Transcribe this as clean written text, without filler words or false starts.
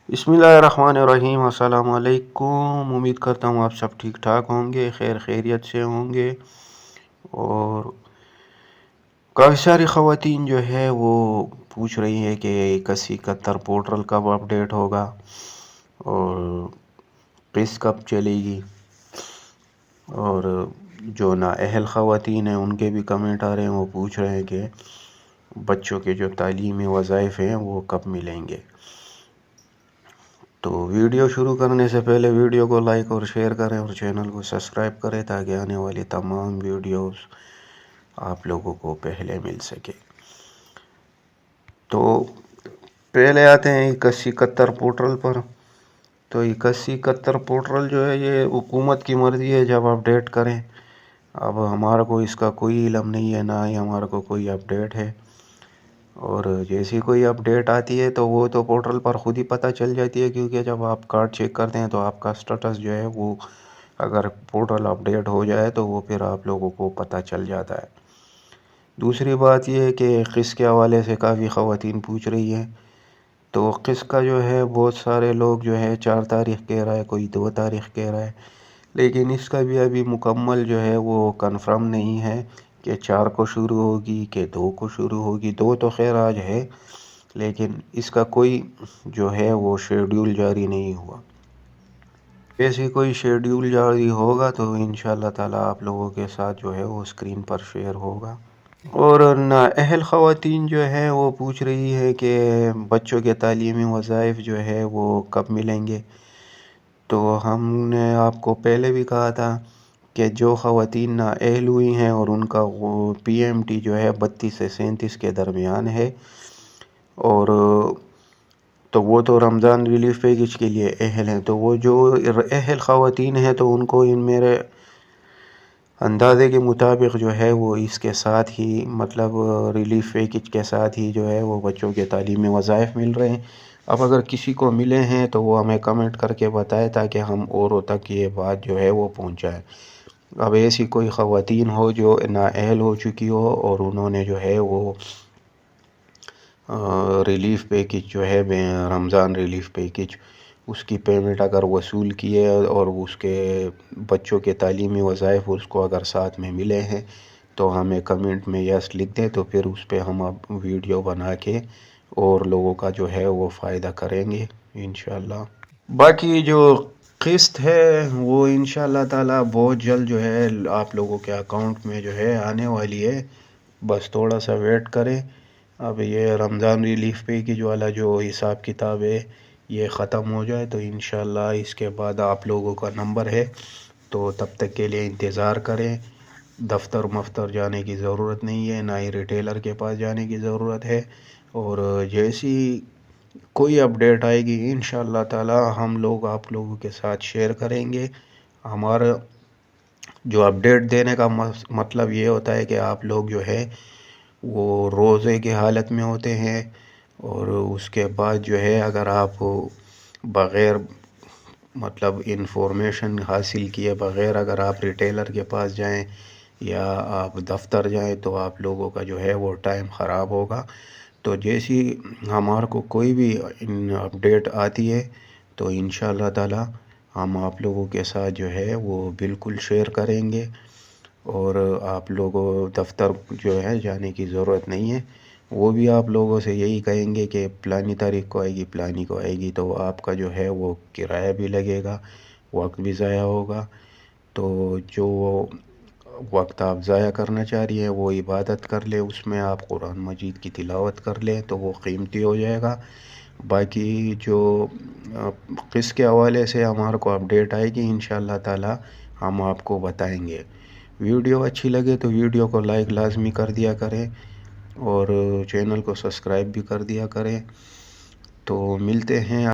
بسم اللہ الرحمن الرحیم، السلام علیکم۔ امید کرتا ہوں آپ سب ٹھیک ٹھاک ہوں گے، خیر خیریت سے ہوں گے۔ اور کافی ساری خواتین جو ہے وہ پوچھ رہی ہیں کہ 8171 پورٹل کب اپڈیٹ ہوگا اور قسط کب چلے گی، اور جو نااہل خواتین ہیں ان کے بھی کمنٹ آ رہے ہیں، وہ پوچھ رہے ہیں کہ بچوں کے جو تعلیمی وظائف ہیں وہ کب ملیں گے۔ تو ویڈیو شروع کرنے سے پہلے ویڈیو کو لائک اور شیئر کریں اور چینل کو سبسکرائب کریں تاکہ آنے والی تمام ویڈیوز آپ لوگوں کو پہلے مل سکے۔ تو پہلے آتے ہیں 8171 پورٹل پر۔ تو 8171 پورٹل جو ہے یہ حکومت کی مرضی ہے جب اپڈیٹ کریں۔ اب ہمارا کو اس کا کوئی علم نہیں ہے، نہ ہی ہمارا کو کوئی اپڈیٹ ہے، اور جیسی کوئی اپڈیٹ آتی ہے تو وہ تو پورٹل پر خود ہی پتہ چل جاتی ہے، کیونکہ جب آپ کارڈ چیک کرتے ہیں تو آپ کا سٹیٹس جو ہے وہ اگر پورٹل اپڈیٹ ہو جائے تو وہ پھر آپ لوگوں کو پتہ چل جاتا ہے۔ دوسری بات یہ ہے کہ قسط کے حوالے سے کافی خواتین پوچھ رہی ہیں۔ تو قسط کا جو ہے بہت سارے لوگ جو ہے 4 تاریخ کہہ رہا ہے، کوئی 2 تاریخ کہہ رہا ہے، لیکن اس کا بھی ابھی مکمل جو ہے وہ کنفرم نہیں ہے کہ 4 کو شروع ہوگی کہ 2 کو شروع ہوگی۔ 2 تو خیر آج ہے، لیکن اس کا کوئی جو ہے وہ شیڈیول جاری نہیں ہوا۔ جیسے کوئی شیڈیول جاری ہوگا تو انشاءاللہ تعالی آپ لوگوں کے ساتھ جو ہے وہ اسکرین پر شیئر ہوگا۔ اور نااہل خواتین جو ہے وہ پوچھ رہی ہے کہ بچوں کے تعلیمی وظائف جو ہے وہ کب ملیں گے۔ تو ہم نے آپ کو پہلے بھی کہا تھا کہ جو خواتین نااہل ہوئی ہیں اور ان کا وہ PMT جو ہے 32 سے 37 کے درمیان ہے، اور تو وہ تو رمضان ریلیف پیکج کے لیے اہل ہیں، تو وہ جو اہل خواتین ہیں تو ان کو ان میرے اندازے کے مطابق جو ہے وہ اس کے ساتھ ہی مطلب ریلیف پیکج کے ساتھ ہی جو ہے وہ بچوں کے تعلیمی وظائف مل رہے ہیں۔ اب اگر کسی کو ملے ہیں تو وہ ہمیں کمنٹ کر کے بتائے تاکہ ہم اوروں تک یہ بات جو ہے وہ پہنچائیں۔ اب ایسی کوئی خواتین ہو جو نااہل ہو چکی ہو اور انہوں نے جو ہے وہ ریلیف پیکج جو ہے رمضان ریلیف پیکج اس کی پیمنٹ اگر وصول کی ہے اور اس کے بچوں کے تعلیمی وظائف اس کو اگر ساتھ میں ملے ہیں تو ہمیں کمنٹ میں یس لکھ دیں، تو پھر اس پہ ہم اب ویڈیو بنا کے اور لوگوں کا جو ہے وہ فائدہ کریں گے انشاءاللہ۔ باقی جو قسط ہے وہ انشاءاللہ تعالی بہت جلد جو ہے آپ لوگوں کے اکاؤنٹ میں جو ہے آنے والی ہے، بس تھوڑا سا ویٹ کریں۔ اب یہ رمضان ریلیف پیکج والا جو حساب کتاب ہے یہ ختم ہو جائے تو انشاءاللہ اس کے بعد آپ لوگوں کا نمبر ہے، تو تب تک کے لیے انتظار کریں۔ دفتر مفتر جانے کی ضرورت نہیں ہے، نہ ہی ریٹیلر کے پاس جانے کی ضرورت ہے، اور جیسی کوئی اپڈیٹ آئے گی انشاءاللہ تعالی ہم لوگ آپ لوگوں کے ساتھ شیئر کریں گے۔ ہمارا جو اپڈیٹ دینے کا مطلب یہ ہوتا ہے کہ آپ لوگ جو ہے وہ روزے کی حالت میں ہوتے ہیں، اور اس کے بعد جو ہے اگر آپ بغیر مطلب انفارمیشن حاصل کیے بغیر اگر آپ ریٹیلر کے پاس جائیں یا آپ دفتر جائیں تو آپ لوگوں کا جو ہے وہ ٹائم خراب ہوگا۔ تو جیسی ہمارے کو کوئی بھی اپڈیٹ آتی ہے تو انشاءاللہ تعالی ہم آپ لوگوں کے ساتھ جو ہے وہ بالکل شیئر کریں گے، اور آپ لوگوں دفتر جو ہے جانے کی ضرورت نہیں ہے۔ وہ بھی آپ لوگوں سے یہی کہیں گے کہ پلانی تاریخ کو آئے گی، پلانی کو آئے گی، تو آپ کا جو ہے وہ کرایہ بھی لگے گا، وقت بھی ضائع ہوگا۔ تو جو وقت آپ ضائع کرنا چاہ رہی ہیں وہ عبادت کر لیں، اس میں آپ قرآن مجید کی تلاوت کر لیں تو وہ قیمتی ہو جائے گا۔ باقی جو قسط کے حوالے سے ہمارے کو اپڈیٹ آئے گی انشاءاللہ تعالی ہم آپ کو بتائیں گے۔ ویڈیو اچھی لگے تو ویڈیو کو لائک لازمی کر دیا کریں اور چینل کو سبسکرائب بھی کر دیا کریں۔ تو ملتے ہیں